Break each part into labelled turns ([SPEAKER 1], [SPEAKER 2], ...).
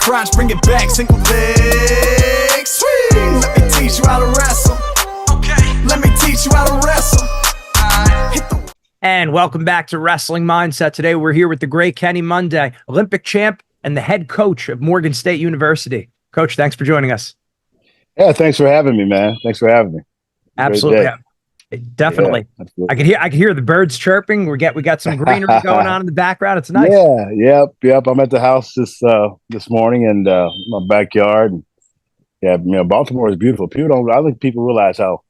[SPEAKER 1] crunch, bring it back, single leg swing. Let me teach you how to wrestle. Okay. Let me teach you how to wrestle.
[SPEAKER 2] And welcome back to Wrestling Mindset. Today we're here with the great Kenny Monday, Olympic champ and the head coach of Morgan State University. Coach, thanks for joining us.
[SPEAKER 3] Yeah, thanks for having me, man. Thanks for having me.
[SPEAKER 2] Absolutely. Definitely. Yeah, I can hear the birds chirping. We got some greenery going on in the background. It's nice.
[SPEAKER 3] Yeah, yep. I'm at the house this morning and my backyard. And, yeah, Baltimore is beautiful. I don't think people realize how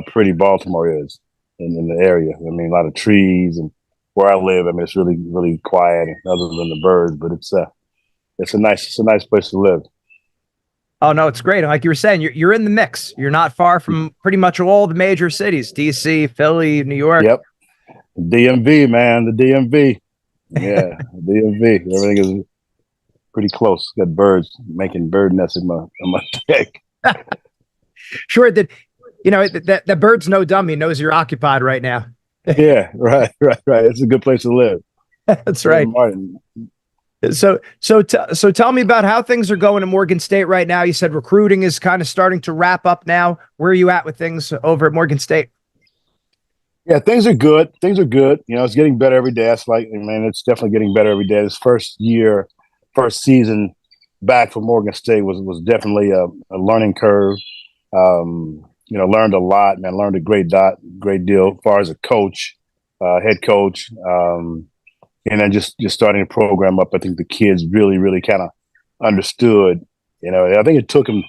[SPEAKER 3] pretty Baltimore is in the area. I mean, a lot of trees, and where I live, I mean, it's really, really quiet other than the birds, but it's a nice place to live.
[SPEAKER 2] Oh, no, it's great. Like you were saying, you're in the mix. You're not far from pretty much all the major cities, D.C., Philly, New York.
[SPEAKER 3] Yep. DMV, man, the DMV. Yeah, DMV. Everything is pretty close. Got birds making bird nests in my deck.
[SPEAKER 2] Sure, that bird's no dummy, knows you're occupied right now.
[SPEAKER 3] Yeah, right. It's a good place to live.
[SPEAKER 2] That's right.
[SPEAKER 3] Martin.
[SPEAKER 2] So tell me about how things are going at Morgan State right now. You said recruiting is kind of starting to wrap up now. Where are you at with things over at Morgan State?
[SPEAKER 3] Yeah, things are good. You know, it's getting better every day. It's definitely getting better every day. This first season back for Morgan State was definitely a learning curve. Learned a lot, man. Learned a great deal as far as a coach, head coach. And then just starting the program up, I think the kids really, really kind of understood. You know, I think it took them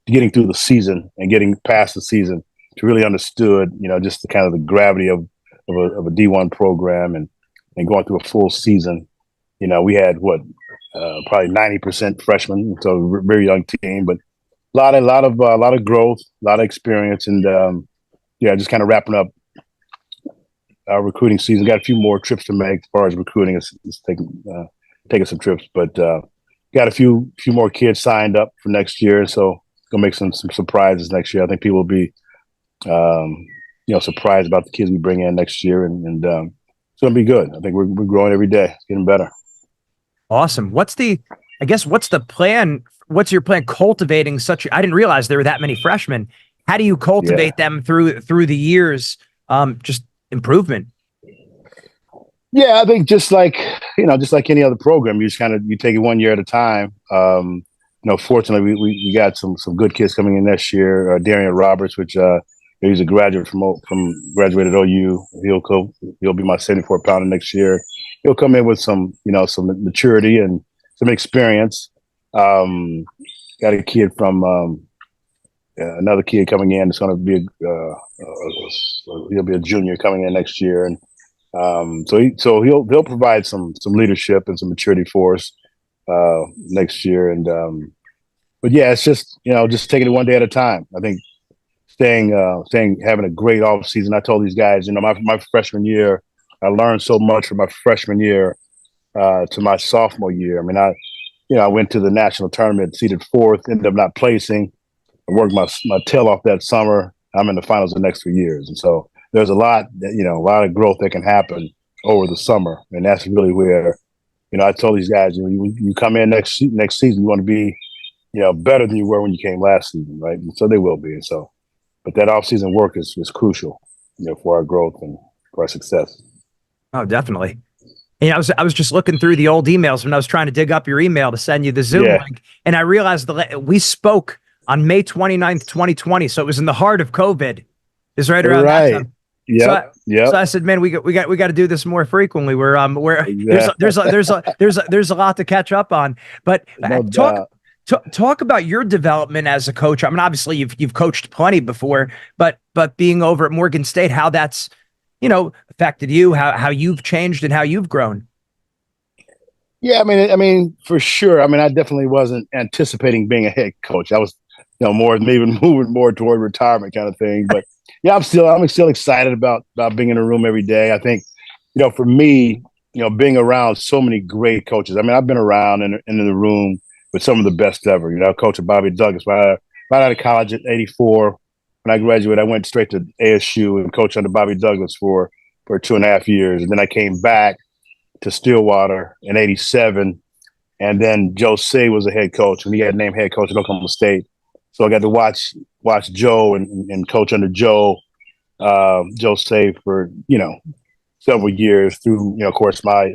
[SPEAKER 3] getting through the season and getting past the season to really understood, you know, just the kind of the gravity of a D1 program and going through a full season. You know, we had probably 90% freshmen, so a very young team, but a lot of growth, a lot of experience, and just kind of wrapping up our recruiting season. Got a few more trips to make as far as recruiting. It's taking some trips, but got a few more kids signed up for next year. So gonna make some surprises next year. I think people will be surprised about the kids we bring in next year, and it's gonna be good. I think we're growing every day, it's getting better.
[SPEAKER 2] Awesome. What's the plan? What's your plan cultivating I didn't realize there were that many freshmen. How do you cultivate them through the years? Just improvement.
[SPEAKER 3] Yeah, I think just like any other program, you take it 1 year at a time. Fortunately, we got some good kids coming in next year. Darian Roberts, which he's a graduate from graduated OU. He'll be my 74-pounder next year. He'll come in with some maturity and some experience. Got a kid from another kid coming in. It's going to be he'll be a junior coming in next year, and so he'll provide some leadership and some maturity for us next year. And but yeah, it's just taking it one day at a time. I think having a great off season. I told these guys, my freshman year, I learned so much from my freshman year to my sophomore year. I mean, I went to the national tournament, seeded fourth, ended up not placing. I worked my tail off that summer. I'm in the finals the next 3 years. And so there's a lot of growth that can happen over the summer. And that's really where, I told these guys, you come in next season, you want to be, better than you were when you came last season, right? And so they will be. And so, but that off-season work is crucial, for our growth and for our success.
[SPEAKER 2] Oh, definitely. And I was just looking through the old emails when I was trying to dig up your email to send you the Zoom link. And I realized we spoke on May 29th, 2020. So it was in the heart of COVID. It's right around that time.
[SPEAKER 3] Yeah.
[SPEAKER 2] So I said, man, we got to do this more frequently. There's a lot to catch up on. But talk about your development as a coach. I mean, obviously you've coached plenty before, but being over at Morgan State, how that's affected you, how you've changed and how you've grown.
[SPEAKER 3] Yeah, I mean, for sure. I mean, I definitely wasn't anticipating being a head coach. I was, maybe moving more toward retirement kind of thing. But yeah, I'm still excited about being in the room every day. I think, for me, being around so many great coaches. I mean, I've been around in the room with some of the best ever. Coach Bobby Douglas. Right out of college at '84, when I graduated, I went straight to ASU and coached under Bobby Douglas for 2.5 years, and then I came back to Stillwater in '87 And then Joe Say was a head coach, and he got named head coach at Oklahoma State. So I got to watch Joe and coach under Joe Say for several years through of course my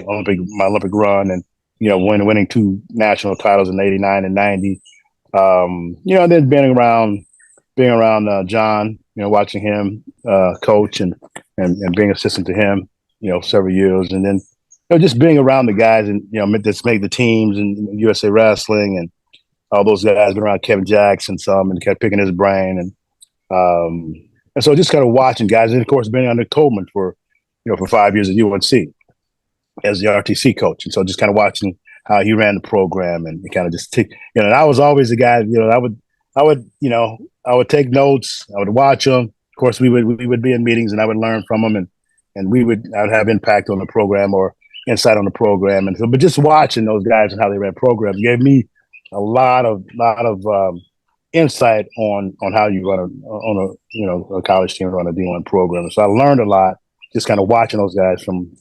[SPEAKER 3] Olympic run, and winning 2 national titles in '89 and '90. And then being around John, watching him coach and being assistant to him, several years, and then just being around the guys and that's make the teams and USA Wrestling and all those guys. Been around Kevin Jackson some and kept picking his brain, and so just kind of watching guys, and of course being under Coleman for 5 years at UNC as the RTC coach, and so just kind of watching how he ran the program and kind of just and I was always the guy. I would take notes. I would watch them. Of course, we would be in meetings, and I would learn from them, and I would have impact on the program or insight on the program, and so. But just watching those guys and how they ran programs gave me a lot of insight on how you run a college team, run a D1 program. So I learned a lot just kind of watching those guys from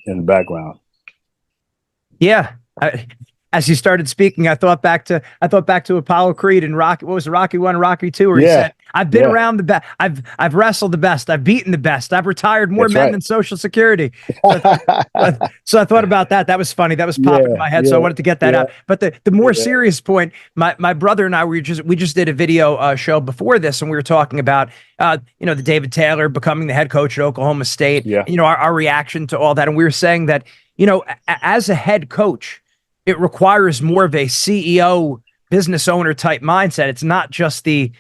[SPEAKER 3] in the background.
[SPEAKER 2] Yeah. As you started speaking, I thought back to Apollo Creed and Rocky. What was it, Rocky 1, Rocky 2? Where he said, "I've been around the best. I've wrestled the best. I've beaten the best. I've retired more men than Social Security." So I thought about that. That was funny. That was popping in my head. So I wanted to get that out. But the more serious point, my brother and I we just did a video show before this, and we were talking about the David Taylor becoming the head coach at Oklahoma State.
[SPEAKER 3] Yeah.
[SPEAKER 2] Our reaction to all that, and we were saying that as a head coach, it requires more of a CEO, business owner type mindset. It's not just the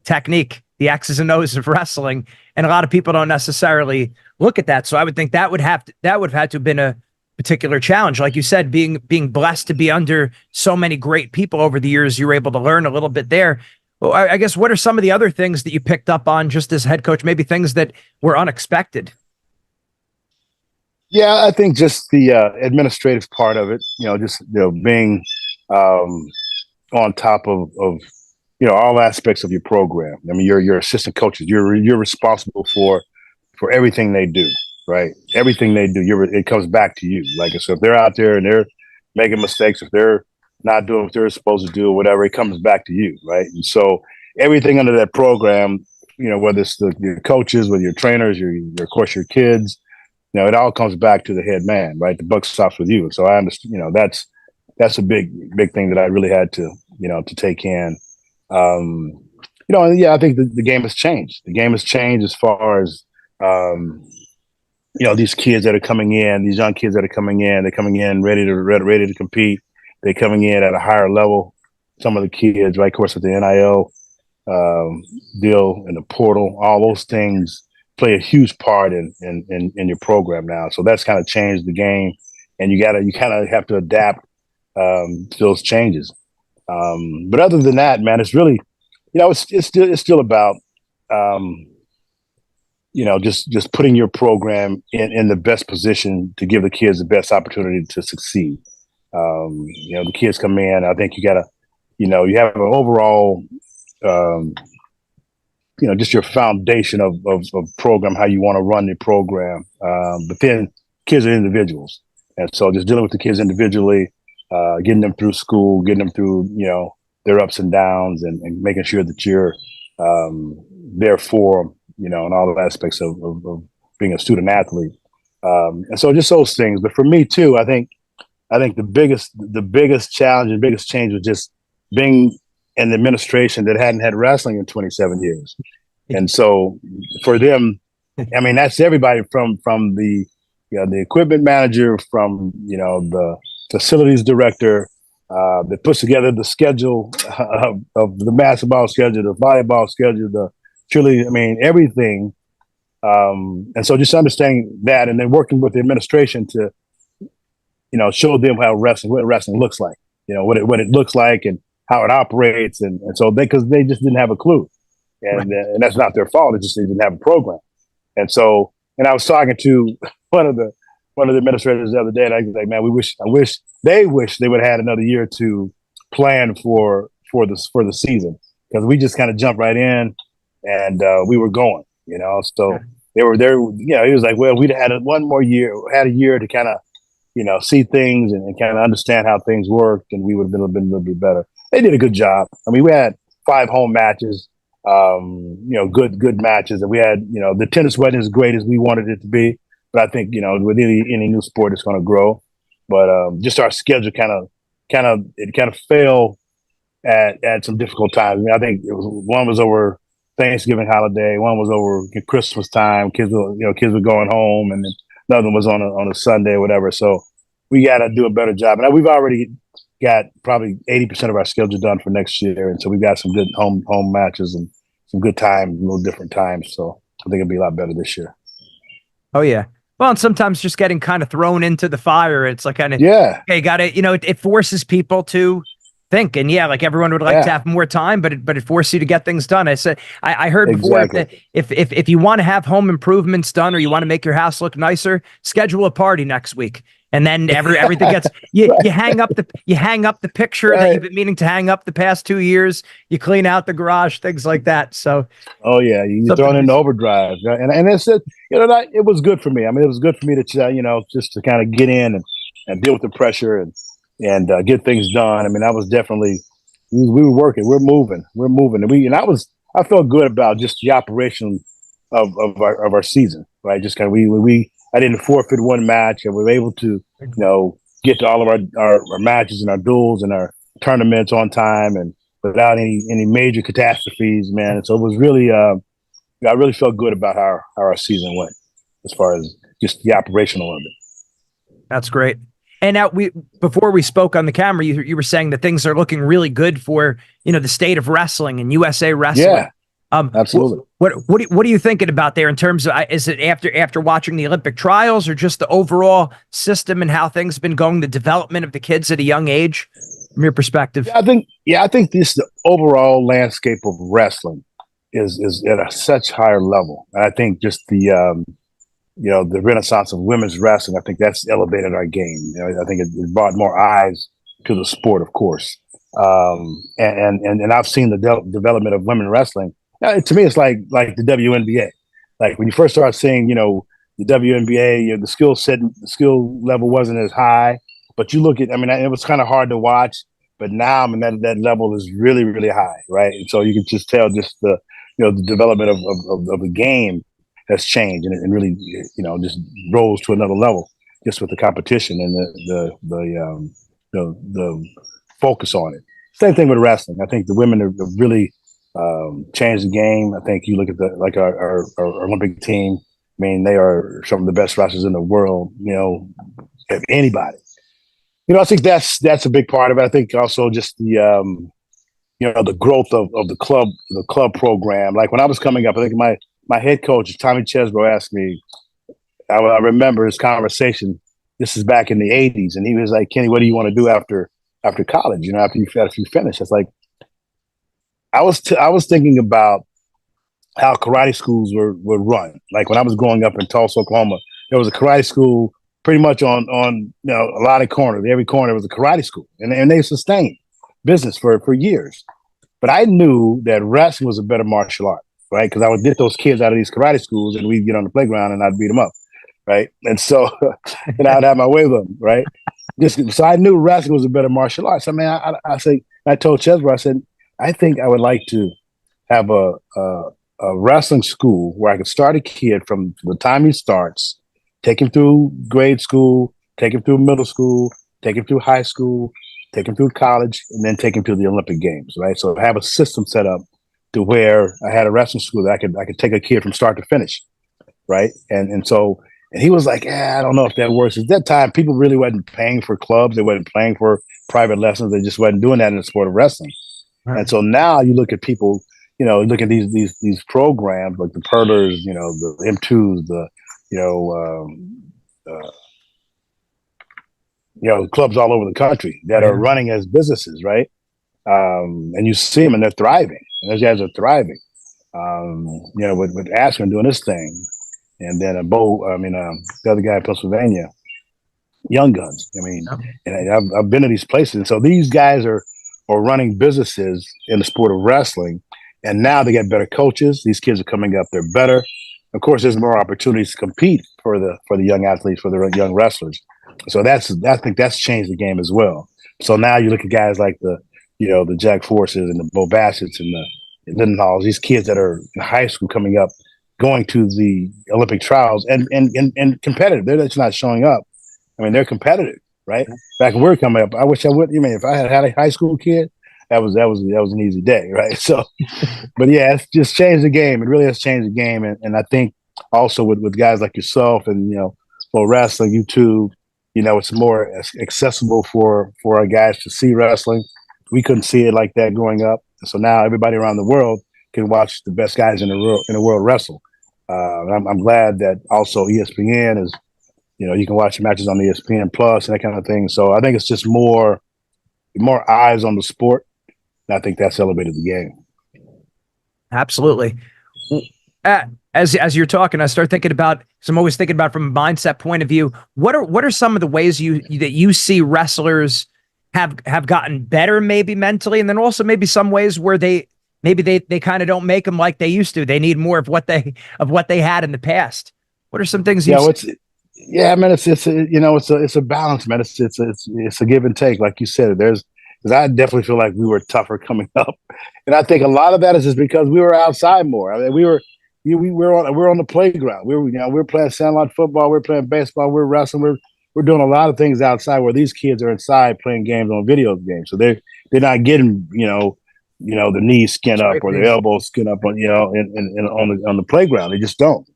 [SPEAKER 2] technique, the X's and O's of wrestling, and a lot of people don't necessarily look at that. So I would think that would have had to have been a particular challenge, like you said, being blessed to be under so many great people over the years. You were able to learn a little bit there. Well, I guess what are some of the other things that you picked up on just as head coach? Maybe things that were unexpected.
[SPEAKER 3] Yeah, I think just the administrative part of it, being on top of all aspects of your program. I mean, your assistant coaches, you're responsible for everything they do, right? Everything they do, it comes back to you. Like, so if they're out there and they're making mistakes, if they're not doing what they're supposed to do or whatever, it comes back to you, right? And so everything under that program, whether it's your coaches, whether your trainers, of course your kids. It all comes back to the head man, right? The buck stops with you. So I understand, that's a big thing that I really had to, to take in. And I think the game has changed. The game has changed as far as, these kids that are coming in, these young kids that are coming in, they're coming in ready to compete. They're coming in at a higher level. Some of the kids, right? Of course, with the NIL deal and the portal, all those things play a huge part in your program now. So that's kind of changed the game, and you kind of have to adapt to those changes. But other than that, man, it's really, it's still about, just putting your program in the best position to give the kids the best opportunity to succeed. The kids come in, I think you gotta, you have an overall, just your foundation of program, how you want to run the program. But then kids are individuals. And so just dealing with the kids individually, getting them through school, getting them through, their ups and downs, and making sure that you're there for them, in all the aspects of being a student athlete. And so just those things. But for me too, I think the biggest challenge and biggest change was just being an administration that hadn't had wrestling in 27 years. And so for them, I mean, that's everybody from the, the equipment manager, from, the facilities director, that puts together the schedule of the basketball schedule, the volleyball schedule, the cheerleading, I mean, everything. And so just understanding that, and then working with the administration to, show them what wrestling looks like, what it looks like and how it operates. And so because they just didn't have a clue, and that's not their fault. It's just they didn't have a program. And so, and I was talking to one of the administrators the other day, and I was like, man, they wish they would have had another year to plan for the season, because we just kind of jumped right in, and we were going, so they were there. He was like, well, we'd had one more year, had a year to kind of see things and kind of understand how things worked, and we would have been a little bit better. They did a good job. I mean, we had 5 home matches, good matches, and we had, the tennis wasn't as great as we wanted it to be, but I think, with any new sport, it's going to grow. But just our schedule kind of fell at some difficult times. I mean, I think one was over Thanksgiving holiday, one was over Christmas time. Kids were going home, and then another one was on a Sunday or whatever. So we got to do a better job. And we've already got probably 80% of our schedule done for next year, and so we've got some good home matches and some good times, a little different times. So I think it'll be a lot better this year.
[SPEAKER 2] Oh yeah. Well, and sometimes just getting kind of thrown into the fire, it's like kind of, okay, got it. It forces people to think, and like everyone would like to have more time, but it forces you to get things done. I heard before, if you want to have home improvements done, or you want to make your house look nicer, schedule a party next week. And then everything gets you hang up the picture that you've been meaning to hang up the past 2 years. You clean out the garage, things like that. So,
[SPEAKER 3] you're throwing in overdrive, right? And it's it was good for me. I mean, it was good for me to just to kind of get in and deal with the pressure and get things done. I mean, I was definitely we were working, we're moving, and I felt good about just the operation of our season, right? Just kind of I didn't forfeit one match, and we were able to, get to all of our matches and our duels and our tournaments on time and without any major catastrophes, man. And so it was really, I really felt good about how our season went as far as just the operational of it.
[SPEAKER 2] That's great. And now before we spoke on the camera, you were saying that things are looking really good for, the state of wrestling and USA Wrestling.
[SPEAKER 3] Yeah. Absolutely.
[SPEAKER 2] What are you thinking about there in terms of, is it after watching the Olympic trials, or just the overall system and how things have been going, the development of the kids at a young age, from your perspective?
[SPEAKER 3] I think the overall landscape of wrestling is at such higher level. And I think just the renaissance of women's wrestling, I think that's elevated our game. I think it brought more eyes to the sport, of course. And I've seen the development of women wrestling. To me, it's like the WNBA. Like when you first start seeing, the WNBA, the skill level wasn't as high. But you look at, it was kind of hard to watch. But now, that level is really, really high, right? And so you can just tell just the development of the game has changed, and it really, just rose to another level just with the competition and the focus on it. Same thing with wrestling. I think the women have really changed the game. I think you look at our Olympic team. I mean, they are some of the best wrestlers in the world. If anybody. I think that's a big part of it. I think also just the the growth of the club program. Like when I was coming up, I think my head coach Tommy Chesbro asked me. I remember his conversation. This is back in the '80s, and he was like, "Kenny, what do you want to do after college? After you finish?" It's like I was thinking about how karate schools were run. Like when I was growing up in Tulsa, Oklahoma, there was a karate school pretty much on a lot of corners. Every corner was a karate school, and they sustained business for years. But I knew that wrestling was a better martial art, right? Because I would get those kids out of these karate schools, and we'd get on the playground, and I'd beat them up, right? And so, and I'd have my way with them, right? So I knew wrestling was a better martial art. So I told Chesbro, I said, I think I would like to have a wrestling school where I could start a kid from the time he starts, take him through grade school, take him through middle school, take him through high school, take him through college, and then take him to the Olympic Games, right? So have a system set up to where I had a wrestling school that I could take a kid from start to finish, right? And he was like, I don't know if that works. At that time, people really wasn't paying for clubs. They wasn't paying for private lessons. They just wasn't doing that in the sport of wrestling. Right. And so now you look at people, look at these programs like the Perlers, the M2s, clubs all over the country that are running as businesses, right? And you see them and they're thriving. And those guys are thriving. With Askren doing this thing, and then the other guy in Pennsylvania, Young Guns. And I've been to these places, and so these guys are running businesses in the sport of wrestling, and now they get better coaches. These kids are coming up; they're better. Of course, there's more opportunities to compete for the young athletes, for the young wrestlers. So I think that's changed the game as well. So now you look at guys like the Jack Forces and the Bo Bassett's and the Lindenhalls, these kids that are in high school coming up, going to the Olympic trials and competitive. They're just not showing up. I mean, they're competitive, right? Back when we were coming up, I wish I would. If I had a high school kid, that was an easy day, right? So, but yeah, it's just changed the game. It really has changed the game, and I think also with guys like yourself and for wrestling, YouTube, it's more accessible for our guys to see wrestling. We couldn't see it like that growing up, so now everybody around the world can watch the best guys in the world wrestle. I'm glad that also ESPN is, you can watch matches on ESPN Plus and that kind of thing. So I think it's just more eyes on the sport. And I think that's elevated the game.
[SPEAKER 2] Absolutely. As you're talking, I start thinking about, so I'm always thinking about from a mindset point of view, what are some of the ways that you see wrestlers have gotten better, maybe mentally, and then also maybe some ways where they kind of don't make them like they used to. They need more of what they had in the past. What are some things you see?
[SPEAKER 3] Yeah, man, it's a balance, man. It's a give and take, like you said. Because I definitely feel like we were tougher coming up, and I think a lot of that is just because we were outside more. I mean, we were on the playground. We were playing sandlot football. We were playing baseball. We were wrestling. We're doing a lot of things outside where these kids are inside playing games on video games. So they're not getting their knees skin up or their elbows skin up on on the playground. They just don't.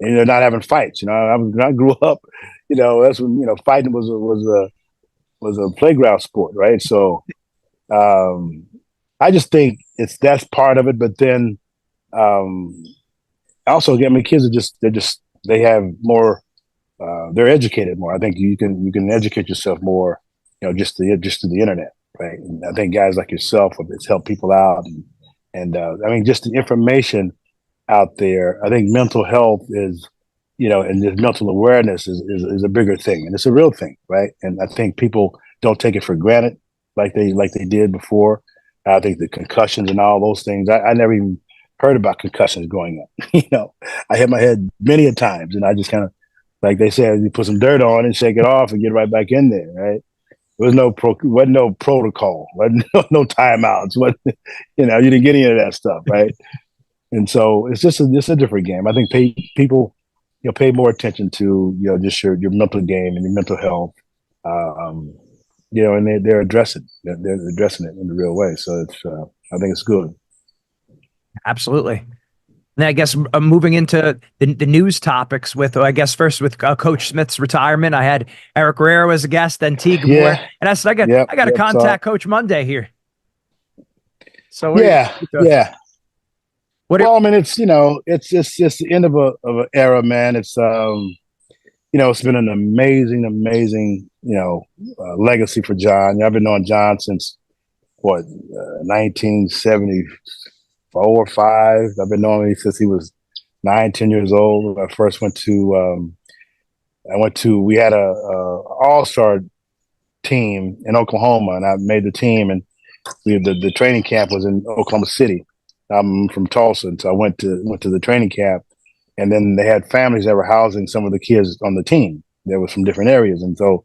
[SPEAKER 3] And they're not having fights. When I grew up, that's when fighting was a playground sport, right? So I just think that's part of it. But then also, kids they have more. They're educated more. I think you can educate yourself more, just through the internet, right? And I think guys like yourself, it's helped people out, and just the information out there. I think mental health is, and this mental awareness is a bigger thing, and it's a real thing, right? And I think people don't take it for granted like they did before. I think the concussions and all those things. I never even heard about concussions growing up. I hit my head many a times, and I just kind of, like they said, you put some dirt on and shake it off and get right back in there, right? There was wasn't no protocol, wasn't no timeouts. You didn't get any of that stuff, right? And so it's just a different game. I think people pay more attention to just your mental game and your mental health, and they're addressing it in a real way. So it's I think it's good.
[SPEAKER 2] Absolutely. And I guess moving into the news topics with, I guess first with Coach Smith's retirement, I had Eric Guerrero as a guest, then T. Gabor, and I said I got to contact Coach Monday here. So
[SPEAKER 3] yeah. Well, I mean, it's it's the end of an era, man. It's it's been an amazing legacy for John. I've been knowing John since 1974 or 5. I've been knowing him since he was 9, 10 years old. I first went to we had a all-star team in Oklahoma, and I made the team, and the training camp was in Oklahoma City. I'm from Tulsa, and so I went to the training camp, and then they had families that were housing some of the kids on the team that was from different areas, and so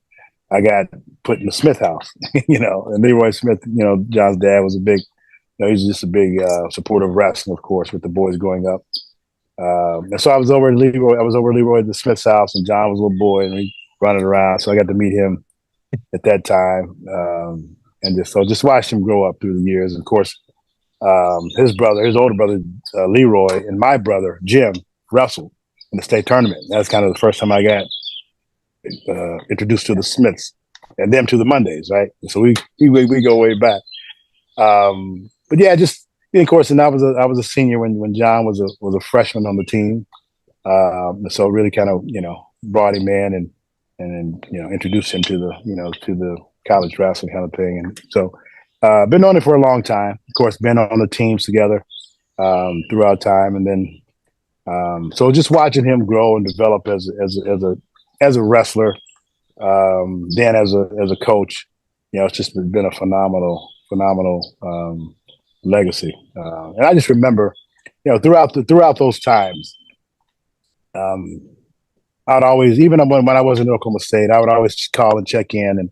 [SPEAKER 3] I got put in the Smith house, and Leroy Smith, John's dad was a big, he's just a big supporter of wrestling, of course, with the boys growing up. And so I was over at Leroy at the Smith's house, and John was a little boy, and he running around, so I got to meet him at that time, and just watched him grow up through the years. And of course, his older brother, Leroy, and my brother, Jim, wrestled in the state tournament. That's kind of the first time I got introduced to the Smiths and them to the Mondays, right? So we go way back. But yeah, just of course, and I was a senior when John was a freshman on the team. So really kind of brought him in and introduced him to the college wrestling kind of thing. And so been on it for a long time. Of course, been on the teams together throughout time, and then so just watching him grow and develop as a wrestler, then as a coach, it's just been a phenomenal legacy. And I just remember, throughout those times, I I'd always, even when I was in Oklahoma State, I would always call and check in and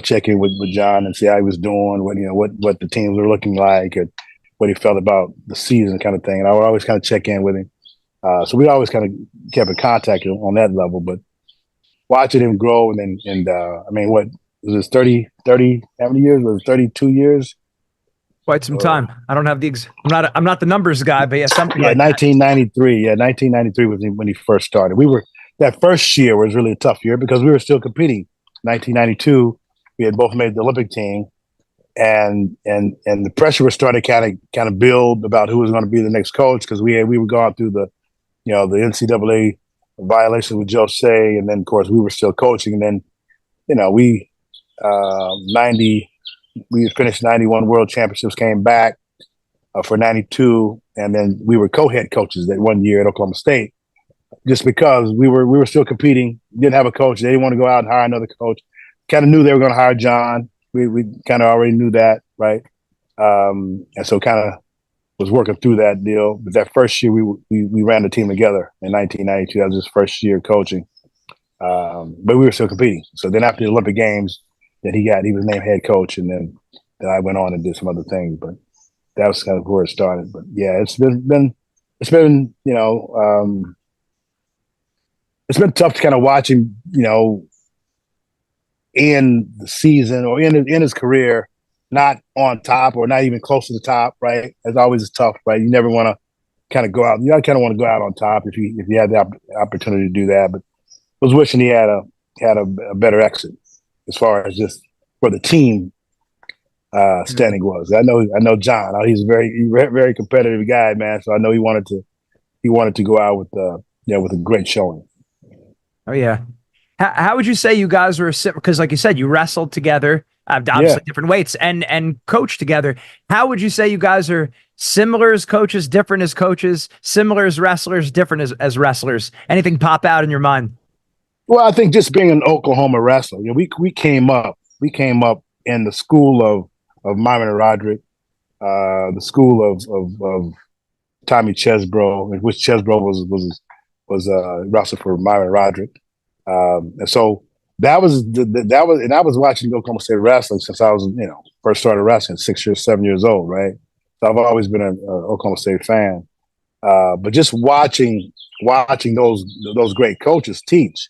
[SPEAKER 3] check in with John and see how he was doing, what the teams were looking like, and what he felt about the season, kind of thing. And I would always kind of check in with him. So we always kind of kept in contact on that level. But watching him grow, I mean, what was this 30? How many years? Was it 32 years?
[SPEAKER 2] Quite some time. I don't have I'm not the numbers guy, but yeah, something like
[SPEAKER 3] 1993. Yeah, 1993 was when he first started. That first year was really a tough year because we were still competing. 1992, we had both made the Olympic team, and the pressure was starting to kind of build about who was going to be the next coach, because we were going through the NCAA violations with Joe Shea, and then of course we were still coaching, and then we finished 91 World Championships, came back for 92, and then we were co-head coaches that one year at Oklahoma State, just because we were still competing, didn't have a coach. They didn't want to go out and hire another coach. Kind of knew they were going to hire John. We kind of already knew that, right? And so kind of was working through that deal. But that first year, we ran the team together in 1992. That was his first year coaching. But we were still competing. So then after the Olympic Games, then he was named head coach, and then I went on and did some other things. But that was kind of where it started. But yeah, it's been it's been tough to kind of watch him, in the season or in his career, not on top or not even close to the top, right? It's always tough, right? You never want to kind of go out. You kind of want to go out on top if you had the opportunity to do that. But I was wishing he had a better exit as far as just where the team standing was. I know John. He's a very competitive guy, man. So I know he wanted to go out with with a great showing.
[SPEAKER 2] Oh yeah. How would you say you guys were, because like you said, you wrestled together, obviously different weights, and coached together. How would you say you guys are similar as coaches, different as coaches, similar as wrestlers, different as wrestlers? Anything pop out in your mind?
[SPEAKER 3] Well, I think just being an Oklahoma wrestler, we came up in the school of Myron and Roderick, the school of Tommy Chesbro, which Chesbro was wrestler for Myron and Roderick. And so that was, and I was watching Oklahoma State wrestling since I was, first started wrestling, 7 years old, right? So I've always been an Oklahoma State fan. But just watching those great coaches teach,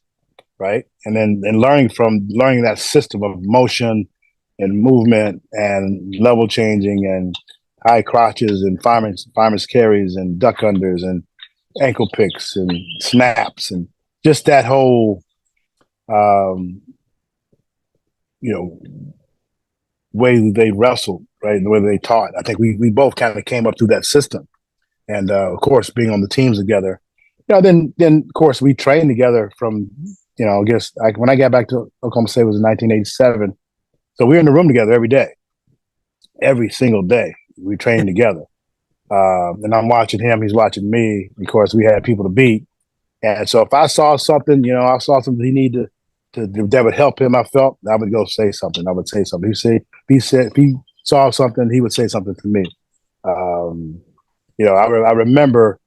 [SPEAKER 3] right? And then learning that system of motion and movement and level changing and high crotches and fireman's carries and duck unders and ankle picks and snaps and just that whole way they wrestled, right? The way they taught. I think we both kind of came up through that system. And of course, being on the teams together, then of course we trained together from, I guess when I got back to Oklahoma State was in 1987. So we were in the room together every day, every single day. We trained together. And I'm watching him, he's watching me. Of course, we had people to beat. And so if I saw something, he needed that would help him, I felt, I would go say something. I would say something. If he saw something, he would say something to me. I remember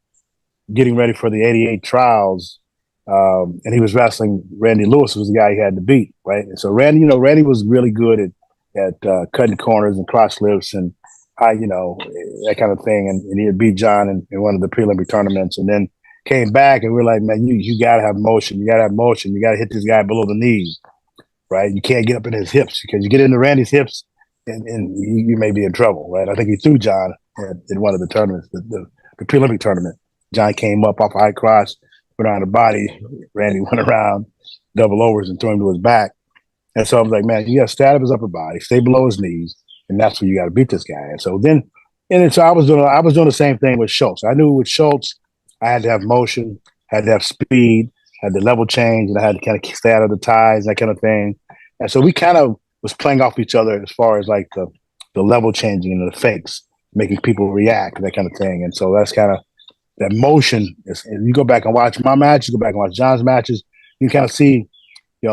[SPEAKER 3] getting ready for the 88 trials, and he was wrestling Randy Lewis, who was the guy he had to beat, right? And so Randy was really good at cutting corners and cross lifts and that kind of thing. And he had beat John in one of the pre-Olympic tournaments, and then came back, and we're like, man, you got to have motion. You got to have motion. You got to hit this guy below the knees, right? You can't get up in his hips, because you get into Randy's hips and you may be in trouble, right? I think he threw John in one of the tournaments, the pre-Olympic tournament. John came up off a high cross, went on the body. Randy went around double overs and threw him to his back. And so I was like, man, you got to stay out of his upper body, stay below his knees, and that's where you got to beat this guy. And so so I was doing the same thing with Schultz. I knew with Schultz, I had to have motion, had to have speed, had the level change, and I had to kind of stay out of the ties, that kind of thing. And so we kind of was playing off each other as far as like the level changing and the fakes, making people react, that kind of thing. And so that's kind of that motion. If you go back and watch my matches, go back and watch John's matches, you kind of see,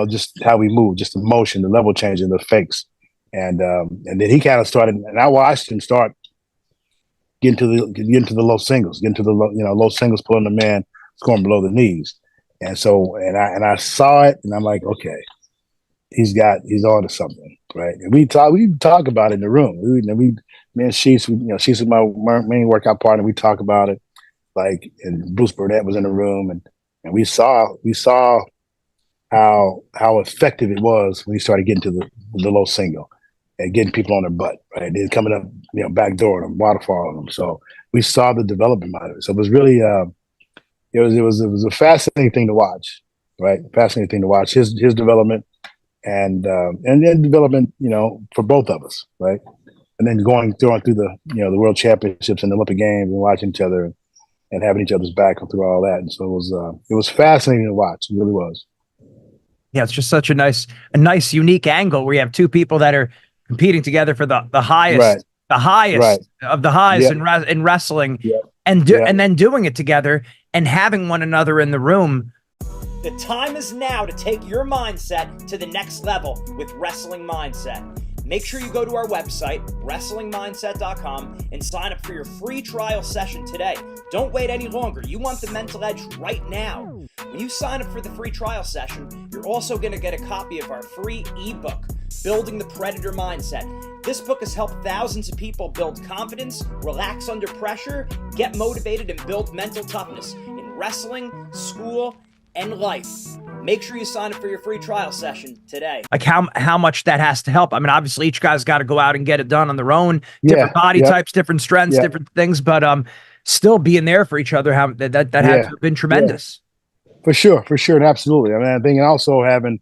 [SPEAKER 3] just how we move, just the motion, the level changing, the fakes. And then he kind of started, and I watched him start get into the low singles, low singles, pulling the man, scoring below the knees. And so, and I saw it, and I'm like, okay, he's on to something, right? And we talk about it in the room. Me and Sheets, Sheets is my main workout partner. We talk about it, like, and Bruce Burnett was in the room, and we saw how effective it was when he started getting to the low single and getting people on their butt, right? Then coming up, backdoor them, waterfall on them. So we saw the development out of it. So it was really, it was a fascinating thing to watch, right? Fascinating thing to watch his development and then development, for both of us, right? And then going through the the World Championships and the Olympic Games and watching each other and having each other's back through all that. And so it was fascinating to watch. It really was.
[SPEAKER 2] Yeah, it's just such a nice, unique angle where you have two people that are competing together for the highest,
[SPEAKER 3] right.
[SPEAKER 2] the highest of the highs
[SPEAKER 3] Yep.
[SPEAKER 2] in wrestling,
[SPEAKER 3] Yep.
[SPEAKER 2] and then doing it together and having one another in the room.
[SPEAKER 4] The time is now to take your mindset to the next level with Wrestling Mindset. Make sure you go to our website, wrestlingmindset.com, and sign up for your free trial session today. Don't wait any longer. You want the mental edge right now. When you sign up for the free trial session, you're also going to get a copy of our free ebook, Building the Predator Mindset. This book has helped thousands of people build confidence, relax under pressure, get motivated, and build mental toughness in wrestling, school, and life. Make sure you sign up for your free trial session today.
[SPEAKER 2] Like how much that has to help. I mean, obviously each guy's got to go out and get it done on their own, different body types, different strengths, different things, but still being there for each other, that had to have been tremendous.
[SPEAKER 3] For sure, and absolutely. I mean, I think also having,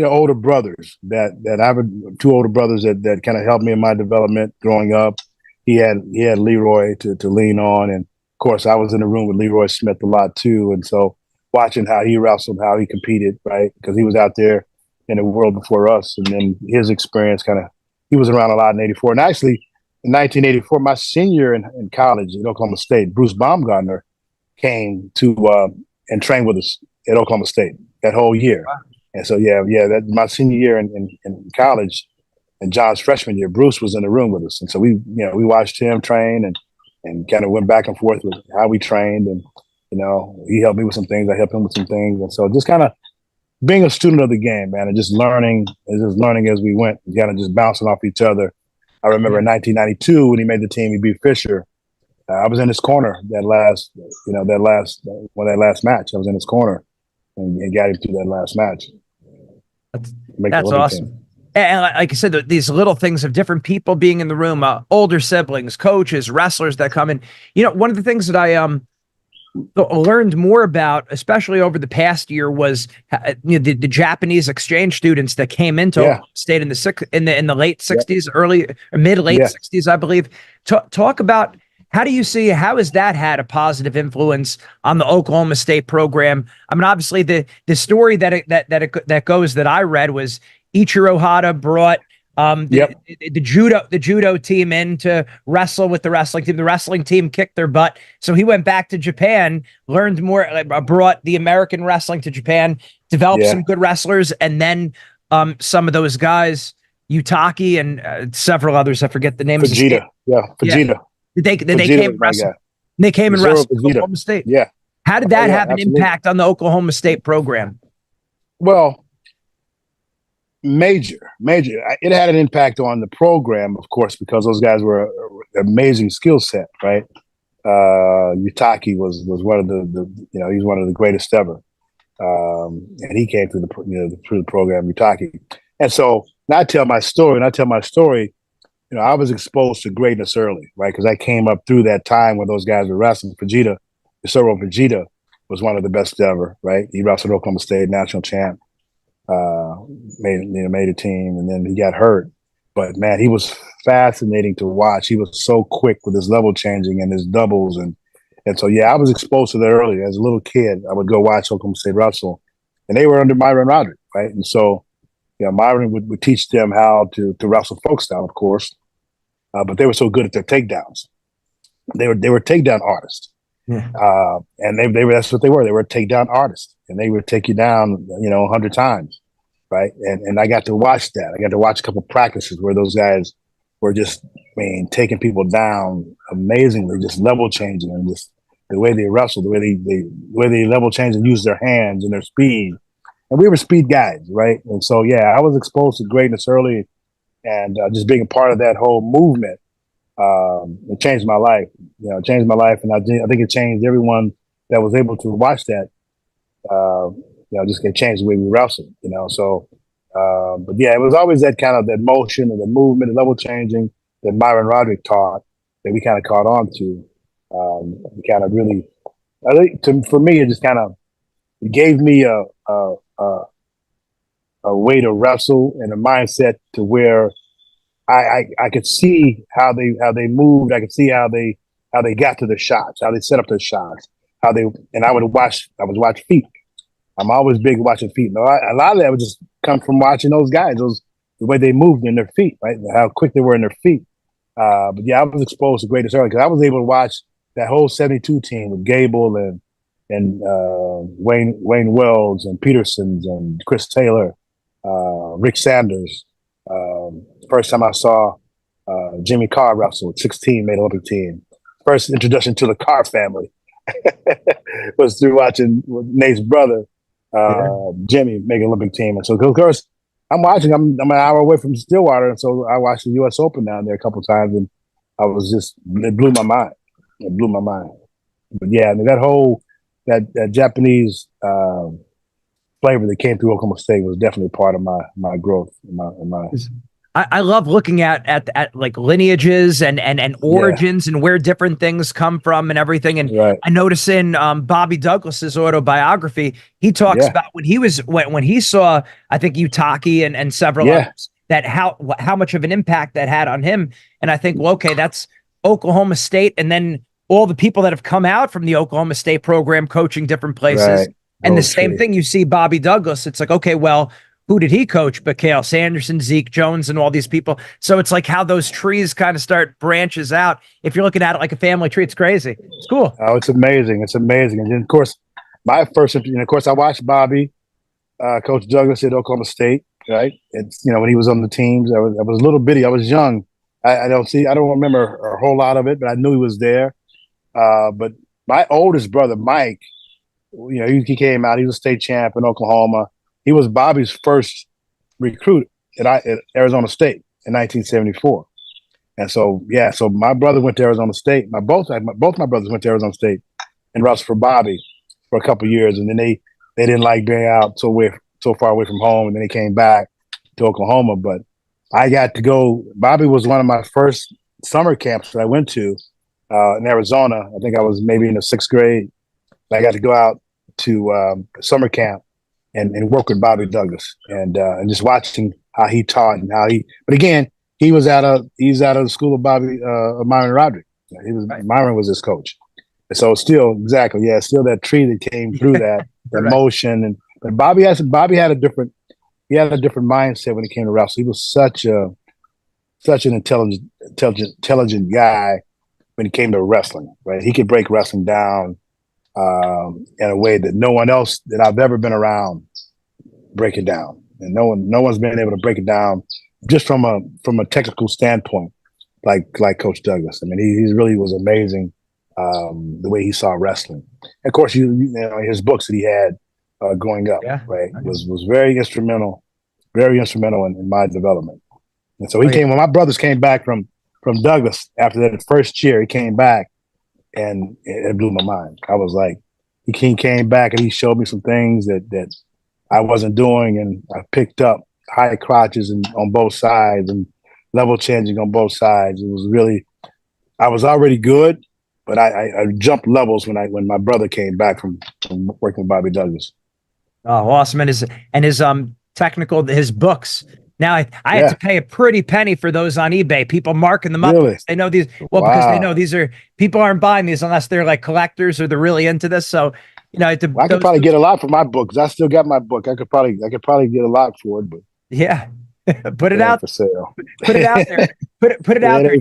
[SPEAKER 3] older brothers that I have two older brothers that kind of helped me in my development growing up. He had Leroy to lean on, and of course I was in the room with Leroy Smith a lot too, and so watching how he wrestled, how he competed, right? Because he was out there in the world before us, and then his experience he was around a lot in '84. And actually, in 1984, my senior in college at Oklahoma State, Bruce Baumgartner came to and trained with us at Oklahoma State that whole year. Wow. And so, that my senior year in college and John's freshman year, Bruce was in the room with us. And so we watched him train and kind of went back and forth with how we trained. And, he helped me with some things. I helped him with some things. And so just kind of being a student of the game, man, and just learning as we went, kind of just bouncing off each other. I remember in 1992 when he made the team, he beat Fisher. I was in his corner that last match. I was in his corner and got him through that last match.
[SPEAKER 2] That's awesome. Team. And like I said, these little things of different people being in the room, older siblings, coaches, wrestlers that come in. One of the things that I learned more about, especially over the past year, was the Japanese exchange students that came into Oklahoma State in the late '60s, early or mid late '60s, I believe. Talk about how has that had a positive influence on the Oklahoma State program? I mean, obviously the story that goes that I read was Ichiro Hata brought the judo team in to wrestle with the wrestling team. The wrestling team kicked their butt, so he went back to Japan, learned more, brought the American wrestling to Japan, developed some good wrestlers, and then some of those guys, Utaki and several others, I forget the names.
[SPEAKER 3] Fujita, Fujita.
[SPEAKER 2] They came and wrestled. They came and wrestled Oklahoma State.
[SPEAKER 3] Yeah.
[SPEAKER 2] How did that have an impact on the Oklahoma State program?
[SPEAKER 3] Well, major. It had an impact on the program, of course, because those guys were an amazing skill set, right? Utaki was one of he's one of the greatest ever, and he came through the program, Utaki. And so when I tell my story, I was exposed to greatness early, right? Because I came up through that time when those guys were wrestling. Isoro Fujita was one of the best ever, right? He wrestled Oklahoma State national champ. Made a team, and then he got hurt. But man, he was fascinating to watch. He was so quick with his level changing and his doubles, and so I was exposed to that early. As a little kid, I would go watch Oklahoma State wrestle, and they were under Myron Roderick, right? And so, Myron would teach them how to wrestle folk style, of course, but they were so good at their takedowns. They were takedown artists. Yeah. And that's what they were. They were takedown artists, and they would take you down, 100 times, right? And I got to watch that. I got to watch a couple practices where those guys were just, taking people down amazingly, just level changing and just the way they wrestle, the way they level change and use their hands and their speed. And we were speed guys, right? And so, yeah, I was exposed to greatness early, and just being a part of that whole movement, it changed my life. It changed my life, and I think it changed everyone that was able to watch that. Just it changed the way we wrestled. So, but yeah, it was always that kind of that motion and the movement, the level changing that Myron Roderick taught that we kind of caught on to. Kind of really, I think, for me, it just kind of gave me a way to wrestle and a mindset to where I could see how they moved. I could see how they got to the shots, how they set up their shots, and I would watch feet. I'm always big watching feet. A lot of that would just come from watching those guys, the way they moved in their feet, right? How quick they were in their feet. But yeah, I was exposed to greatness early because I was able to watch that whole 72 team with Gable and Wayne Wells and Petersons and Chris Taylor, Rick Sanders. First time I saw Jimmy Carr wrestle at 16, made Olympic team. First introduction to the Carr family was through watching Nate's brother, Jimmy, make Olympic team. And so, of course, I'm watching. I'm an hour away from Stillwater, and so I watched the U.S. Open down there a couple of times, and it blew my mind. It blew my mind. But yeah, I mean, that Japanese flavor that came through Oklahoma State was definitely part of my growth.
[SPEAKER 2] I love looking at like lineages and origins and where different things come from and everything. And I notice in Bobby Douglas's autobiography, he talks about when he saw, I think, Utaki and several others, that how much of an impact that had on him. And I think, well, okay, that's Oklahoma State, and then all the people that have come out from the Oklahoma State program coaching different places. And the same thing, you see Bobby Douglas. It's like, okay, well, who did he coach? Mikhail Sanderson, Zeke Jones, and all these people. So it's like how those trees kind of start branches out. If you're looking at it like a family tree, it's crazy. It's cool.
[SPEAKER 3] Oh, it's amazing. It's amazing. And then, of course, I watched Bobby, Coach Douglas at Oklahoma State, right? It's, when he was on the teams, I was a little bitty. I was young. I don't remember a whole lot of it, but I knew he was there. But my oldest brother, Mike, he came out. He was a state champ in Oklahoma. He was Bobby's first recruit at Arizona State in 1974. And so, so my brother went to Arizona State. Both my brothers went to Arizona State and wrestled for Bobby for a couple of years. And then they didn't like being out so far away from home. And then they came back to Oklahoma. But I got to go. Bobby was one of my first summer camps that I went to in Arizona. I think I was maybe in the 6th grade. I got to go out to summer camp and work with Bobby Douglas and just watching how he taught and but again, he's out of the school of Myron Roderick. Myron was his coach. And so still that tree that came through that motion. But Bobby had a different mindset when it came to wrestling. He was such an intelligent guy when it came to wrestling, right? He could break wrestling down in a way that no one else that I've ever been around break it down, and no one's been able to break it down just from a technical standpoint, like Coach Douglas. I mean, he really was amazing the way he saw wrestling. And of course, his books that he had growing up, right, was very instrumental in my development. And so when my brothers came back from Douglas after that first year, he came back. And it blew my mind. I was like, he came back and he showed me some things that I wasn't doing, and I picked up high crotches on both sides and level changing on both sides. It was really, I was already good, but I jumped levels when my brother came back from working with Bobby Douglas.
[SPEAKER 2] Oh, awesome! And his technical, his books. Now I had to pay a pretty penny for those on eBay. People marking them up.
[SPEAKER 3] Really?
[SPEAKER 2] They know these because they know these are people aren't buying these unless they're like collectors or they're really into this. So I could
[SPEAKER 3] probably get a lot for my book because I still got my book. I could probably get a lot for it, but
[SPEAKER 2] put it out
[SPEAKER 3] for sale.
[SPEAKER 2] Put it out there. Put it out there.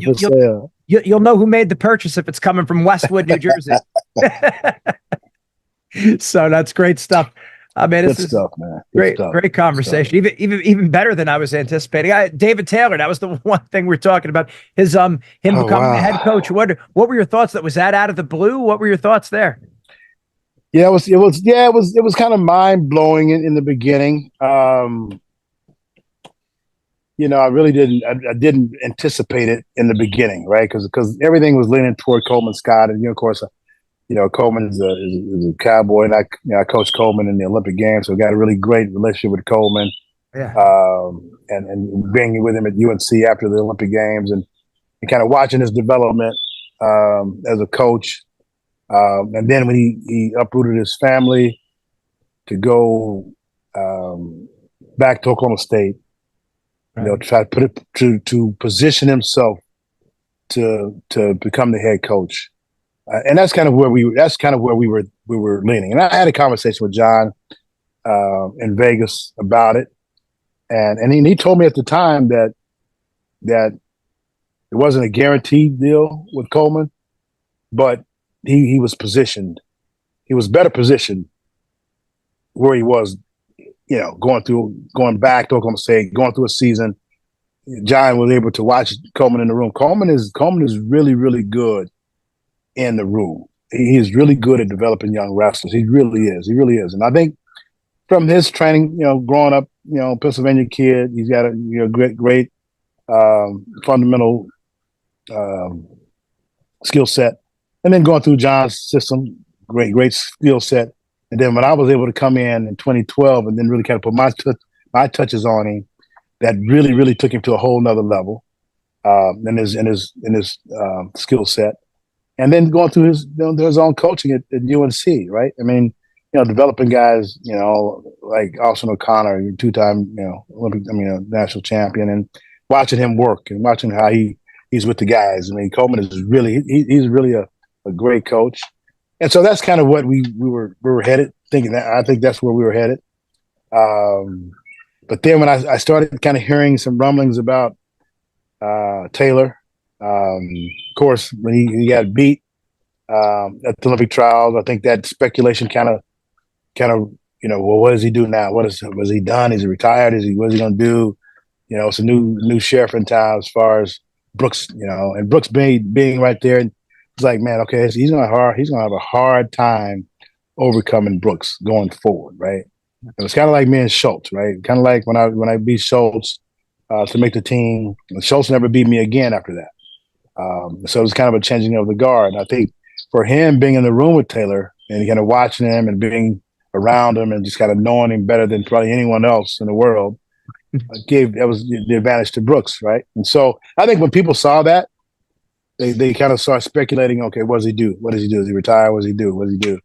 [SPEAKER 2] You'll know who made the purchase if it's coming from Westwood, New Jersey. So that's great stuff. mean,
[SPEAKER 3] Good
[SPEAKER 2] this is
[SPEAKER 3] stuff, man. Good
[SPEAKER 2] great,
[SPEAKER 3] stuff.
[SPEAKER 2] great conversation. Even better than I was anticipating. David Taylor, that was the one thing we were talking about. Him
[SPEAKER 3] Oh,
[SPEAKER 2] becoming the
[SPEAKER 3] wow.
[SPEAKER 2] head coach. What were your thoughts? Was that out of the blue? What were your thoughts there?
[SPEAKER 3] Yeah, it was kind of mind blowing in the beginning. I really I didn't anticipate it in the beginning, right? Because everything was leaning toward Coleman Scott, and of course, Coleman is a Cowboy, and I coached Coleman in the Olympic Games, so I got a really great relationship with Coleman.
[SPEAKER 2] Yeah.
[SPEAKER 3] And being with him at UNC after the Olympic Games, and kind of watching his development as a coach. And then when he uprooted his family to go back to Oklahoma State,
[SPEAKER 2] Right.
[SPEAKER 3] try to put it to position himself to become the head coach, and that's kind of where we were leaning. And I had a conversation with John in Vegas about it, and he told me at the time that it wasn't a guaranteed deal with Coleman, but he was positioned. He was better positioned where he was, going back to Oklahoma State, going through a season. John was able to watch Coleman in the room. Coleman is really, really good in the room. He's really good at developing young wrestlers. He really is. He really is. And I think from his training, growing up, Pennsylvania kid, he's got a great fundamental skill set. And then going through John's system, great skill set. And then when I was able to come in 2012 and then really kind of put my touches on him, that really, really took him to a whole nother level in his skill set. And then going through his own coaching at UNC, right? I mean, developing guys, like Austin O'Connor, two-time, Olympic, national champion, and watching him work and watching how he's with the guys. I mean, Coleman is really he's really a great coach. And so that's kind of what we were headed, thinking that. I think that's where we were headed. But then when I started kind of hearing some rumblings about Taylor, of course, when he got beat at the Olympic trials, I think that speculation kind of, well, what does he do now? Was he done? Is he retired? What is he going to do? It's a new sheriff in town as far as Brooks, and Brooks being right there. And it's like, man, okay, he's gonna have a hard time overcoming Brooks going forward, right? It was kind of like me and Schultz, right? Kind of like when I beat Schultz to make the team. Schultz never beat me again after that. So it was kind of a changing of the guard. I think for him being in the room with Taylor and kind of watching him and being around him and just kind of knowing him better than probably anyone else in the world, that was the advantage to Brooks, right? And so I think when people saw that, they kind of start speculating, okay, what does he do? What does he do? Does he retire? What does he do? What does he do?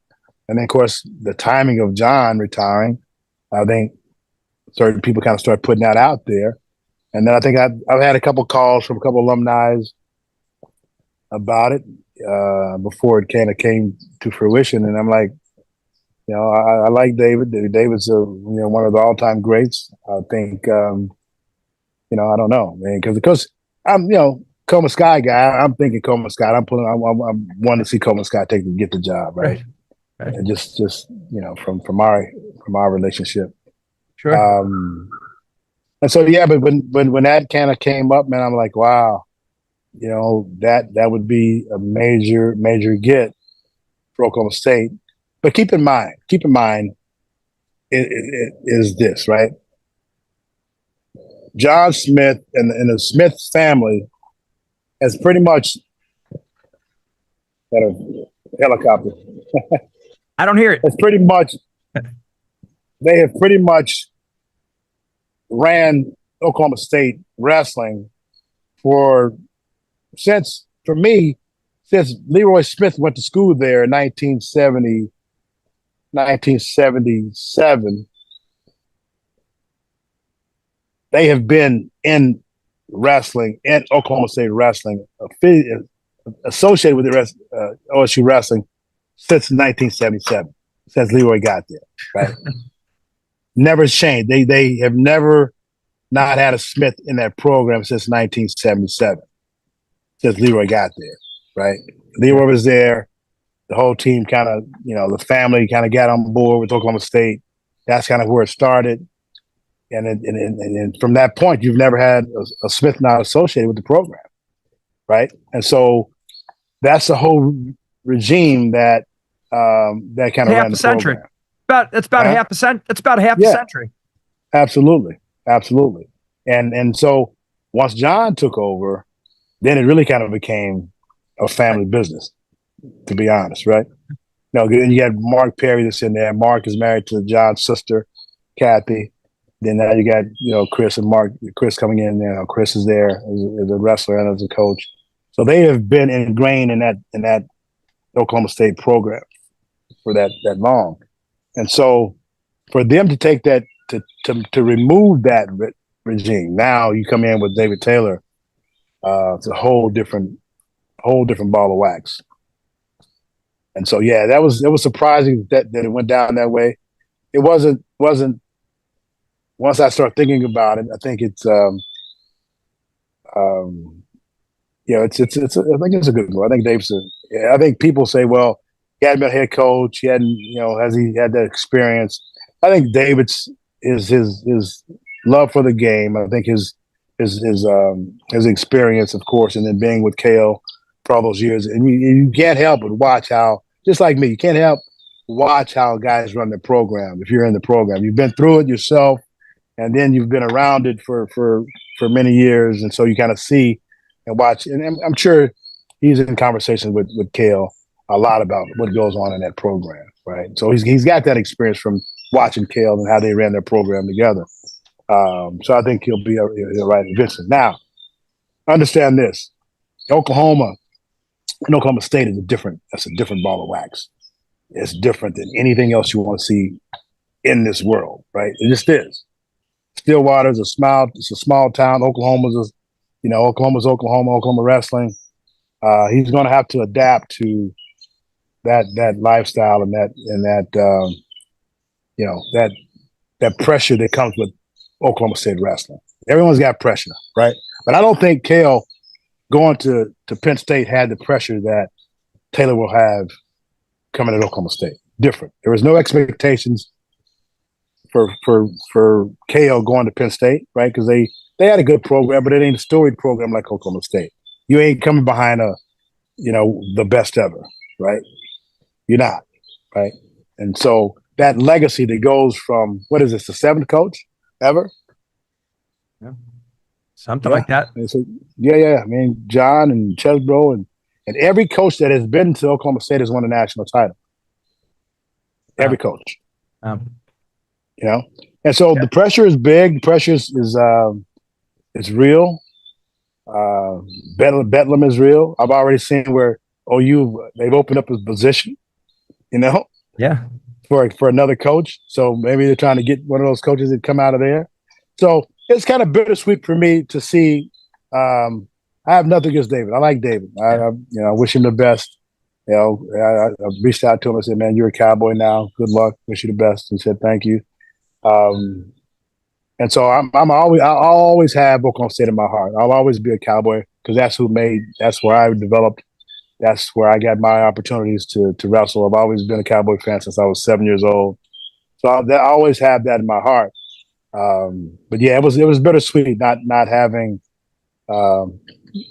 [SPEAKER 3] And then, of course, the timing of John retiring, I think certain people kind of start putting that out there. And then I think I've had a couple calls from a couple alumni about it before it kind of came to fruition. And I'm like, I like David. David's one of the all-time greats. I think, I don't know, man, because I'm, Coma Sky guy. I'm thinking Coma Scott. I'm wanting to see Coma Scott get the job, right? And just from our relationship.
[SPEAKER 2] Sure.
[SPEAKER 3] And so but when that kind of came up, man, I'm like, wow, that would be a major get for Oklahoma State. But keep in mind, it is this, right? John Smith and the Smith family has pretty much got a helicopter.
[SPEAKER 2] I don't hear it.
[SPEAKER 3] They have pretty much ran Oklahoma State wrestling since Leroy Smith went to school there in 1977. They have been in wrestling, in Oklahoma State wrestling, associated with the OSU wrestling since 1977, since Leroy got there, right? Never changed. They have never not had a Smith in that program since 1977, since Leroy got there, right? Leroy was there. The whole team kind of, the family kind of got on board with Oklahoma State. That's kind of where it started. And from that point, you've never had a Smith not associated with the program, right? And so that's the whole regime that that kind of
[SPEAKER 2] half
[SPEAKER 3] ran
[SPEAKER 2] a
[SPEAKER 3] the
[SPEAKER 2] century.
[SPEAKER 3] program.
[SPEAKER 2] That's about a half a cent. That's about a half a century.
[SPEAKER 3] Absolutely, absolutely. And so once John took over, then it really kind of became a family business, to be honest, right? No, then you got Mark Perry that's in there. Mark is married to John's sister, Kathy. Then now you got Chris and Mark. Chris coming in there. Chris is there as a wrestler and as a coach. So they have been ingrained in that Oklahoma State program for that long. And so for them to take that to remove that regime, now you come in with David Taylor. It's a whole different ball of wax. And so yeah, it was surprising that it went down that way. It wasn't. Once I start thinking about it, I think it's I think it's a good one. I think Dave's I think people say, well, he hadn't been a head coach, he hadn't, has he had that experience? I think David's his love for the game. I think his experience, of course, and then being with Kale for all those years. And you can't help but watch how, just like me, you can't help watch how guys run the program. If you're in the program, you've been through it yourself, and then you've been around it for many years, and so you kind of see and watch. And I'm sure he's in conversation with Kale a lot about what goes on in that program, right? So he's got that experience from watching Kale and how they ran their program together. So I think he'll be right at Vincent. Now, understand this: Oklahoma State is that's a different ball of wax. It's different than anything else you want to see in this world, right? It just is. Stillwater's it's a small town. Oklahoma's Oklahoma wrestling. He's going to have to adapt to that lifestyle and that pressure that comes with Oklahoma State wrestling. Everyone's got pressure, right? But I don't think Kale going to Penn State had the pressure that Taylor will have coming to Oklahoma State. Different. There was no expectations for Kale going to Penn State, right? Because they had a good program, but it ain't a storied program like Oklahoma State. You ain't coming behind the best ever, right? You're not, right? And so that legacy that goes from, what is this, the seventh coach ever?
[SPEAKER 2] Yeah. Something like that.
[SPEAKER 3] So, yeah. I mean, John and Chesbro and every coach that has been to Oklahoma State has won a national title. Every coach. And so the pressure is big. The pressure is real. Bedlam is real. I've already seen where they've opened up a position,
[SPEAKER 2] Yeah.
[SPEAKER 3] For another coach. So maybe they're trying to get one of those coaches that come out of there. So it's kind of bittersweet for me to see. I have nothing against David. I like David. I wish him the best. I reached out to him and said, "Man, you're a Cowboy now. Good luck. Wish you the best." He said, "Thank you." And so I'll always have Oklahoma State in my heart. I'll always be a Cowboy because that's where I developed. That's where I got my opportunities to wrestle. I've always been a Cowboy fan since I was 7 years old. So I always have that in my heart. But yeah, it was bittersweet not having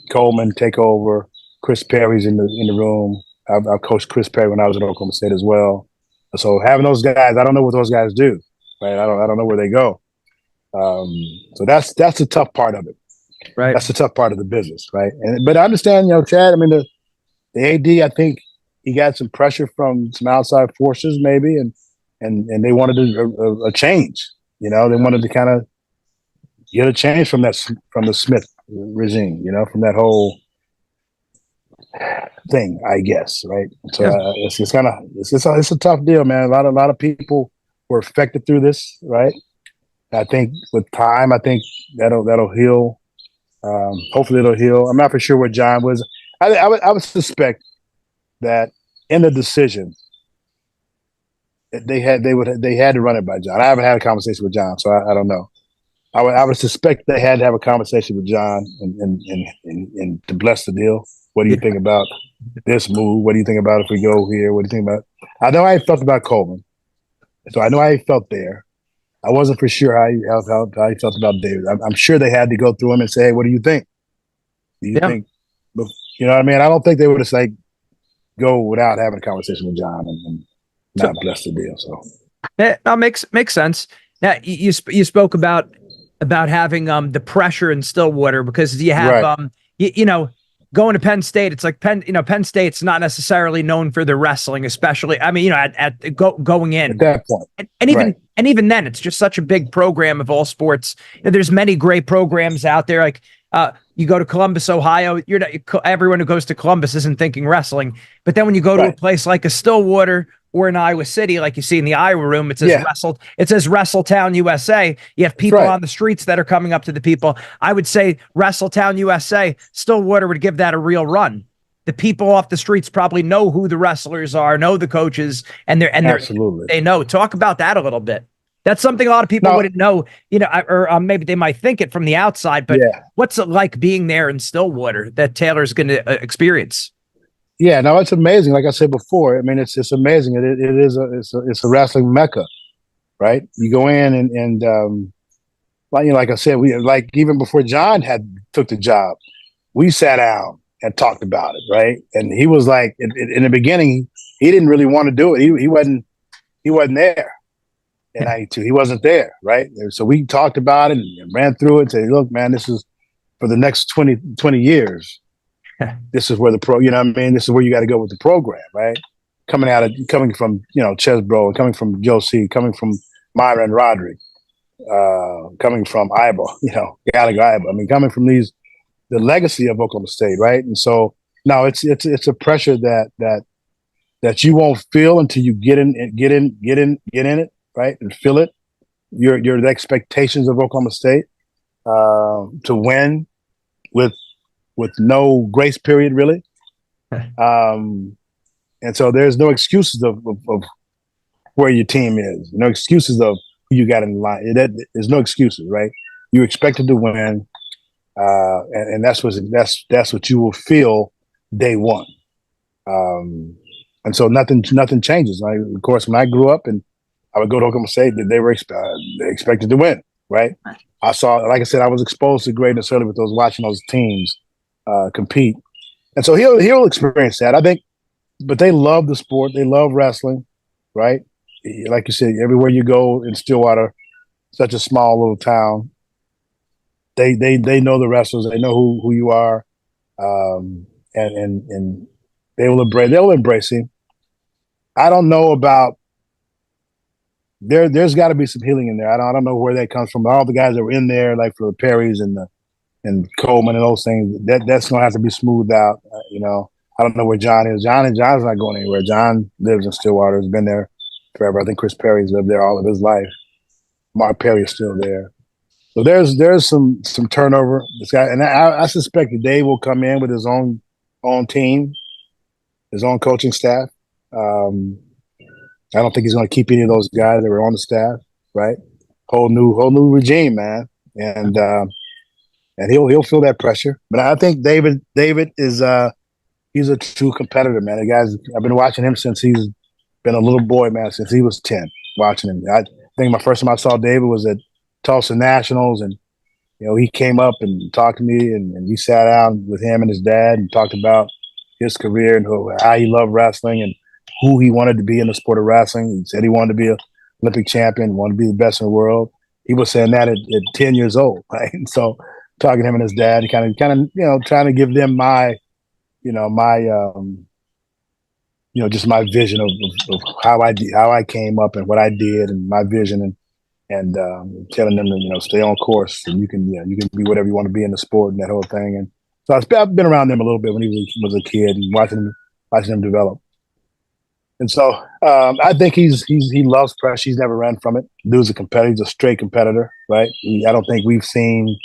[SPEAKER 3] Coleman take over. Chris Perry's in the room. I've coached Chris Perry when I was at Oklahoma State as well. So having those guys, I don't know what those guys do. Right? I don't know where they go. So that's the tough part of it.
[SPEAKER 2] Right. That's
[SPEAKER 3] the tough part of the business, right? But I understand, Chad. I mean, the AD, I think he got some pressure from some outside forces, maybe, and they wanted a change. They wanted to kind of get a change from the Smith regime. From that whole thing, I guess, right? So it's a tough deal, man. A lot of people were affected through this, right? I think with time, that'll heal. Hopefully, it'll heal. I'm not for sure where John was. I would suspect that in the decision, they had to run it by John. I haven't had a conversation with John, so I don't know. I would suspect they had to have a conversation with John and to bless the deal. What do you think about this move? What do you think about if we go here? What do you think about? I know I felt about Coleman. So I know how he felt there. I wasn't for sure how he felt about David. I'm sure they had to go through him and say, hey, what do you think? Do you think, you know what I mean? I don't think they would just like go without having a conversation with John and not bless the deal. So
[SPEAKER 2] no, makes sense. Now you spoke about having the pressure in Stillwater because you have you know, going to Penn State, it's like Penn State's not necessarily known for their wrestling, especially. I mean, you know, going in
[SPEAKER 3] at that point,
[SPEAKER 2] and even then, it's just such a big program of all sports. You know, there's many great programs out there. Like you go to Columbus, Ohio. Everyone who goes to Columbus isn't thinking wrestling, but then when you go to a place like a Stillwater or in Iowa City, like you see in the Iowa Room, it says It says Wrestletown, USA. You have people on the streets that are coming up to the people. I would say Wrestletown, USA. Stillwater would give that a real run. The people off the streets probably know who the wrestlers are, know the coaches, and they know. Talk about that a little bit. That's something a lot of people wouldn't know, you know, or maybe they might think it from the outside. But what's it like being there in Stillwater that Taylor's going to experience?
[SPEAKER 3] Yeah, no, it's amazing. Like I said before, I mean, it's amazing. It's a wrestling mecca, right? You go in and like I said, we like even before John took the job, we sat down and talked about it, right? And he was like, in the beginning, he didn't really want to do it. He wasn't there, and he wasn't there, right? And so we talked about it and ran through it and said, look, man, this is for the next 20 years. This is where you know what I mean? This is where you got to go with the program, right? Coming from, you know, Chesbro, coming from Joe C, coming from Myra and Roderick, coming from Iba, you know, Gallagher Iba. I mean, coming from the legacy of Oklahoma State, right? And so now it's a pressure that you won't feel until you get in it, right? And feel it. The expectations of Oklahoma State to win with no grace period, really. And so there's no excuses of where your team is. No excuses of who you got in the line. There's no excuses, right? You're expected to win, and that's what you will feel day one. And so nothing changes. Like, of course, when I grew up and I would go to Oklahoma State, they were expected to win, right? I saw, like I said, I was exposed to greatness early with watching those teams compete, and so he'll experience that, I think. But they love the sport, they love wrestling, right? Like you said, everywhere you go in Stillwater, such a small little town, they know the wrestlers, they know who you are, and they'll embrace him. I don't know about there's got to be some healing in there. I don't know where that comes from. All the guys that were in there, like for the Perrys and Coleman and those things, that's going to have to be smoothed out. You know, I don't know where John is. John's not going anywhere. John lives in Stillwater. Has been there forever. I think Chris Perry's lived there all of his life. Mark Perry is still there. So there's some turnover. This guy, and I suspect that Dave will come in with his own team, his own coaching staff. I don't think he's going to keep any of those guys that were on the staff. Right, whole new regime, man, and he'll feel that pressure. But I think David is he's a true competitor, man. The guy's, I've been watching him since he's been a little boy, man, since he was 10, watching him. I think my first time I saw David was at Tulsa Nationals, and you know, he came up and talked to me, and we sat down with him and his dad and talked about his career and how he loved wrestling and who he wanted to be in the sport of wrestling. He said he wanted to be an Olympic champion, wanted to be the best in the world. He was saying that at 10 years old, right? And so talking to him and his dad, kind of, you know, trying to give them my just my vision of how I came up and what I did and my vision, and telling them to, you know, stay on course and you can be whatever you want to be in the sport and that whole thing. And so I've been around them a little bit when he was a kid and watching him develop. And so I think he loves pressure. He's never ran from it. Dude's a competitor. He's a straight competitor, right? I don't think we've seen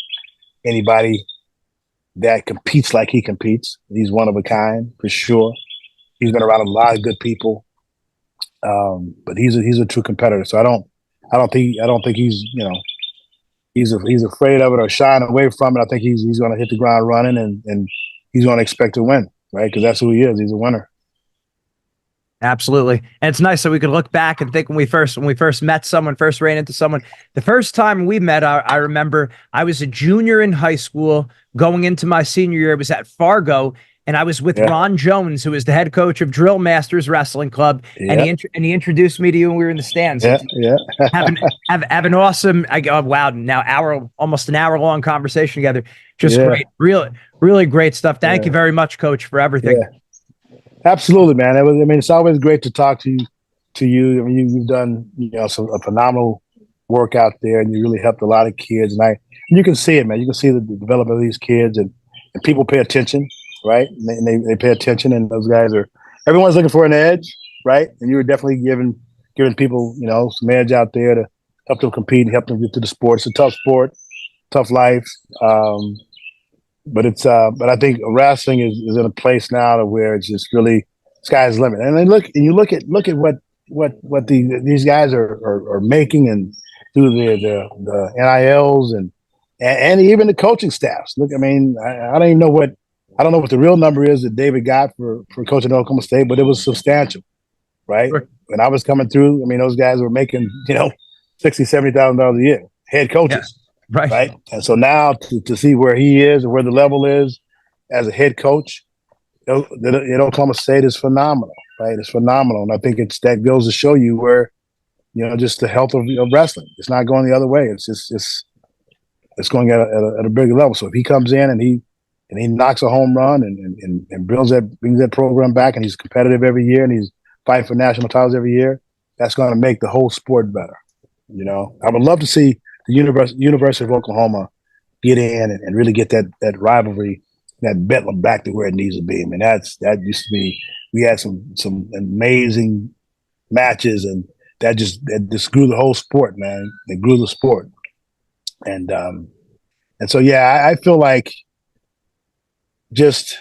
[SPEAKER 3] anybody that competes like he competes. He's one of a kind for sure. He's been around a lot of good people, but he's a true competitor. So I don't think he's, you know, he's afraid of it or shying away from it. I think he's going to hit the ground running and he's going to expect to win, right? Because that's who he is. He's a winner.
[SPEAKER 2] Absolutely. And it's nice that we could look back and think when we first met someone, first ran into someone. The first time we met, I remember I was a junior in high school going into my senior year. It was at Fargo, and I was with Ron Jones, who is the head coach of Drill Masters Wrestling Club, and he introduced me to you when we were in the stands. Have an awesome, wow, now almost an hour long conversation together. Just great, really great stuff. Thank you very much, Coach, for everything.
[SPEAKER 3] Absolutely, man. I mean, it's always great to talk to you. I mean, you've done a phenomenal work out there, and you really helped a lot of kids. And you can see it, man. You can see the development of these kids, and people pay attention, right? And they pay attention, and those guys everyone's looking for an edge, right? And you were definitely giving people some edge out there to help them compete and help them get to the sport. It's a tough sport, tough life. But I think wrestling is in a place now to where it's just really sky's the limit. And then you look at what these guys are making, and through the NILs and even the coaching staffs. Look, I mean, I don't know what the real number is that David got for coaching Oklahoma State, but it was substantial, right? Sure. When I was coming through, I mean, those guys were making $60,000-$70,000 a year, head coaches. Yeah. Right. And so now to see where he is and where the level is as a head coach at Oklahoma State is phenomenal, right? It's phenomenal. And I think that goes to show you where, just the health of wrestling. It's not going the other way. It's going at a bigger level. So if he comes in and he knocks a home run and brings that program back, and he's competitive every year, and he's fighting for national titles every year, that's going to make the whole sport better. I would love to see the University of Oklahoma get in and really get that rivalry, that Bedlam back to where it needs to be. I mean, that used to be. We had some amazing matches, and that just grew the whole sport, man. It grew the sport, and so I feel like just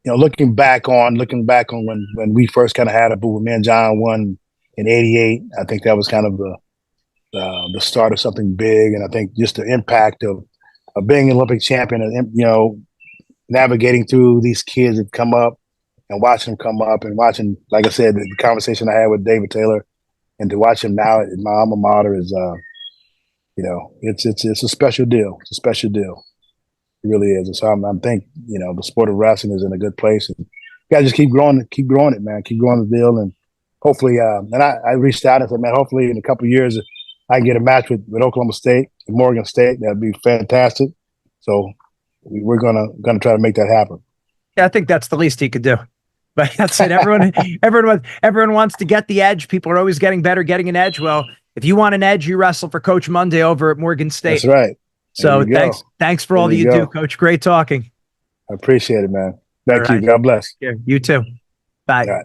[SPEAKER 3] looking back on when we first kind of had it, but when me and John won in '88, I think that was kind of the start of something big. And I think just the impact of being an Olympic champion and, navigating through these kids that come up and watching them come up and watching, like I said, the conversation I had with David Taylor, and to watch him now at my alma mater is, it's a special deal. It's a special deal. It really is. And so I'm think, the sport of wrestling is in a good place, and you gotta just keep growing it, man. Keep growing the deal. And hopefully, and I reached out and said, man, hopefully in a couple of years, I can get a match with Oklahoma State and Morgan State. That'd be fantastic. So we're gonna try to make that happen.
[SPEAKER 2] Yeah, I think that's the least he could do. But that's it. Everyone wants to get the edge. People are always getting better, getting an edge. Well, if you want an edge, you wrestle for Coach Monday over at Morgan State.
[SPEAKER 3] That's right.
[SPEAKER 2] So thanks for all that you do, Coach. Great talking.
[SPEAKER 3] I appreciate it, man. Thank you. God bless.
[SPEAKER 2] Yeah, you too. Bye.